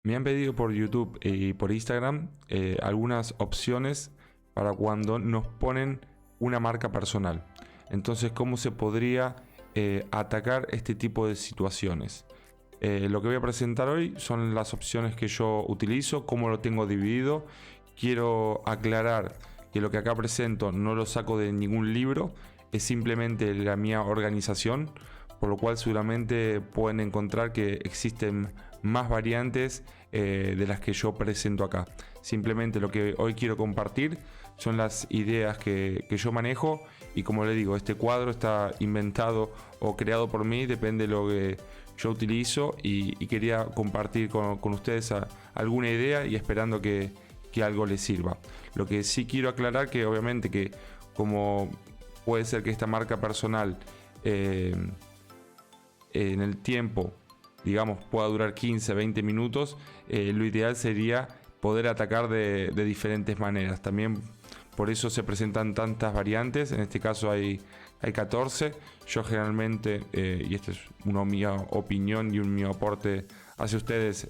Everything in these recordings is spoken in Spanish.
Me han pedido por YouTube y por Instagram algunas opciones para cuando nos ponen una marca personal. Entonces, ¿cómo se podría atacar este tipo de situaciones? Lo que voy a presentar hoy son las opciones que yo utilizo, cómo lo tengo dividido. Quiero aclarar que lo que acá presento no lo saco de ningún libro, es simplemente la mía organización, por lo cual seguramente pueden encontrar que existen más variantes de las que yo presento acá. Simplemente lo que hoy quiero compartir son las ideas que yo manejo, y como le digo, este cuadro está inventado o creado por mí, depende de lo que yo utilizo, y quería compartir con ustedes alguna idea y esperando que algo les sirva. Lo que sí quiero aclarar que obviamente que como puede ser que esta marca personal en el tiempo, digamos, pueda durar 15-20 minutos, lo ideal sería poder atacar de diferentes maneras. También por eso se presentan tantas variantes. En este caso hay 14. Yo generalmente, y esta es una mi opinión y un mi aporte hacia ustedes,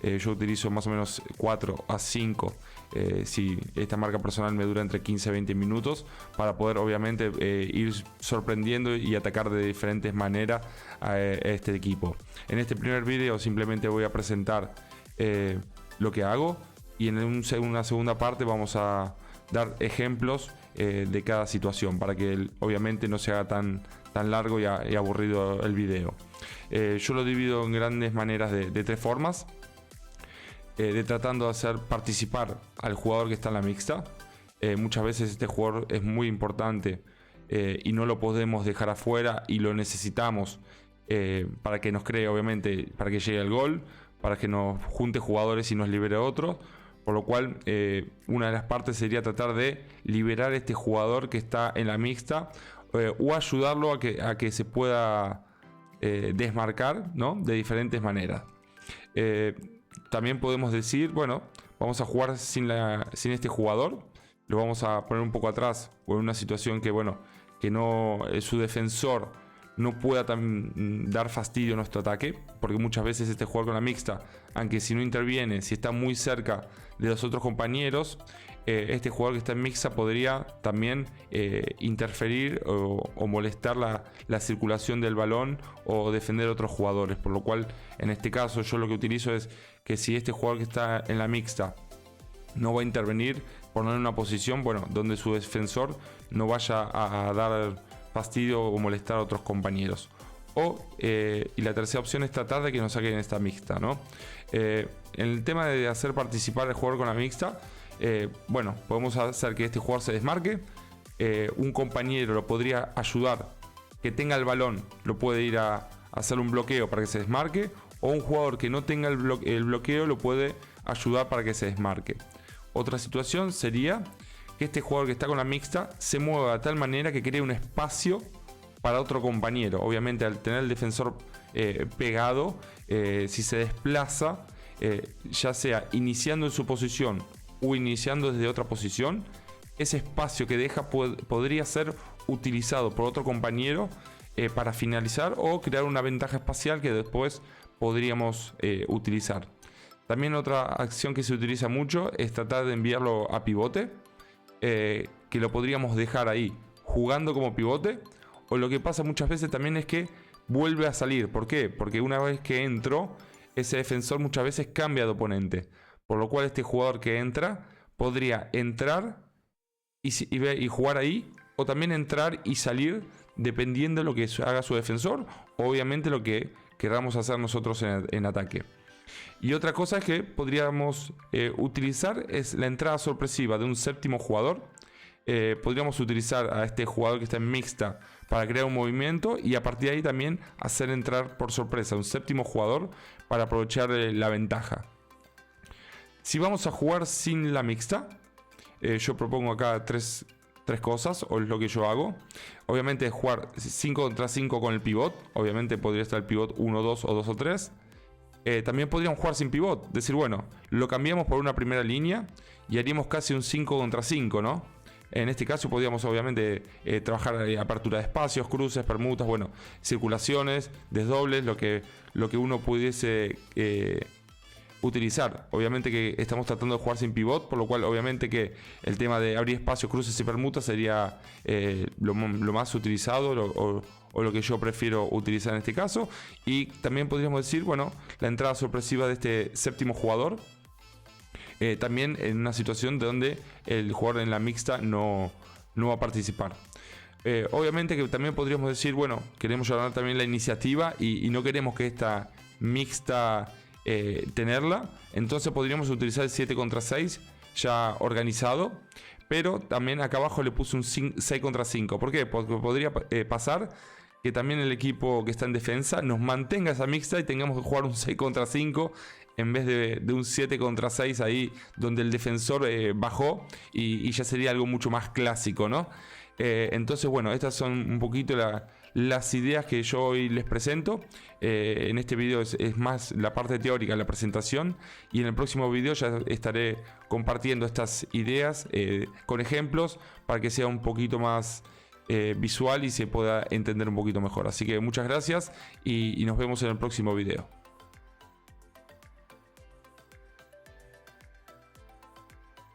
yo utilizo más o menos 4 a 5 si esta marca personal me dura entre 15 a 20 minutos, para poder obviamente ir sorprendiendo y atacar de diferentes maneras a este equipo. En este primer video simplemente voy a presentar lo que hago, y en una segunda parte vamos a dar ejemplos de cada situación para que obviamente no se haga tan largo y aburrido el video. Yo lo divido en grandes maneras de 3 formas. Tratando de hacer participar al jugador que está en la mixta. Muchas veces este jugador es muy importante y no lo podemos dejar afuera, y lo necesitamos para que nos cree, obviamente, para que llegue al gol, para que nos junte jugadores y nos libere otro. Por lo cual una de las partes sería tratar de liberar a este jugador que está en la mixta, o ayudarlo a que se pueda desmarcar, ¿no? De diferentes maneras. También podemos decir, bueno, vamos a jugar sin este jugador, lo vamos a poner un poco atrás, o en una situación que, bueno, que no su defensor no pueda dar fastidio a nuestro ataque, porque muchas veces este jugador con la mixta, aunque si no interviene, si está muy cerca de los otros compañeros, este jugador que está en mixta podría también interferir o molestar la circulación del balón o defender a otros jugadores. Por lo cual, en este caso, yo lo que utilizo es que si este jugador que está en la mixta no va a intervenir, poner en una posición, bueno, donde su defensor no vaya a dar fastidio o molestar a otros compañeros. Y la tercera opción es tratar de que nos saquen esta mixta, ¿no? En el tema de hacer participar al jugador con la mixta, bueno, podemos hacer que este jugador se desmarque. Un compañero lo podría ayudar, que tenga el balón, lo puede ir a hacer un bloqueo para que se desmarque, o un jugador que no tenga el bloqueo lo puede ayudar para que se desmarque. Otra situación sería que este jugador que está con la mixta se mueva de tal manera que cree un espacio para otro compañero. Obviamente, al tener el defensor pegado, si se desplaza, ya sea iniciando en su posición o iniciando desde otra posición, ese espacio que deja podría ser utilizado por otro compañero para finalizar o crear una ventaja espacial que después podríamos utilizar. También otra acción que se utiliza mucho es tratar de enviarlo a pivote, que lo podríamos dejar ahí jugando como pivote, o lo que pasa muchas veces también es que vuelve a salir. ¿Por qué? Porque una vez que entró, ese defensor muchas veces cambia de oponente, por lo cual este jugador que entra podría entrar y jugar ahí, o también entrar y salir dependiendo de lo que haga su defensor, obviamente lo que queramos hacer nosotros en ataque. Y otra cosa que podríamos utilizar es la entrada sorpresiva de un séptimo jugador. Podríamos utilizar a este jugador que está en mixta para crear un movimiento, y a partir de ahí también hacer entrar por sorpresa a un séptimo jugador para aprovechar la ventaja. Si vamos a jugar sin la mixta, yo propongo acá tres cosas, o es lo que yo hago. Obviamente jugar 5 contra 5 con el pivot. Obviamente podría estar el pivot 1, 2 o 2 o 3. También podríamos jugar sin pivot. Decir, bueno, lo cambiamos por una primera línea y haríamos casi un 5 contra 5, ¿no? En este caso podríamos obviamente trabajar apertura de espacios, cruces, permutas, bueno, circulaciones, desdobles, lo que uno pudiese utilizar. Obviamente que estamos tratando de jugar sin pivot, por lo cual obviamente que el tema de abrir espacios, cruces y permutas sería lo más utilizado o lo que yo prefiero utilizar en este caso. Y también podríamos decir, bueno, la entrada sorpresiva de este séptimo jugador, también en una situación donde el jugador en la mixta no va a participar. Obviamente que también podríamos decir, bueno, queremos llevar también la iniciativa y no queremos que esta mixta tenerla, entonces podríamos utilizar el 7 contra 6 ya organizado, pero también acá abajo le puse un 6 contra 5. ¿Por qué? Porque podría pasar que también el equipo que está en defensa nos mantenga esa mixta y tengamos que jugar un 6 contra 5 en vez de un 7 contra 6 ahí donde el defensor bajó y ya sería algo mucho más clásico, ¿no? Entonces, bueno, estas son un poquito las ideas que yo hoy les presento. En este video es más la parte teórica, la presentación, y en el próximo video ya estaré compartiendo estas ideas con ejemplos para que sea un poquito más visual y se pueda entender un poquito mejor. Así que muchas gracias y nos vemos en el próximo video.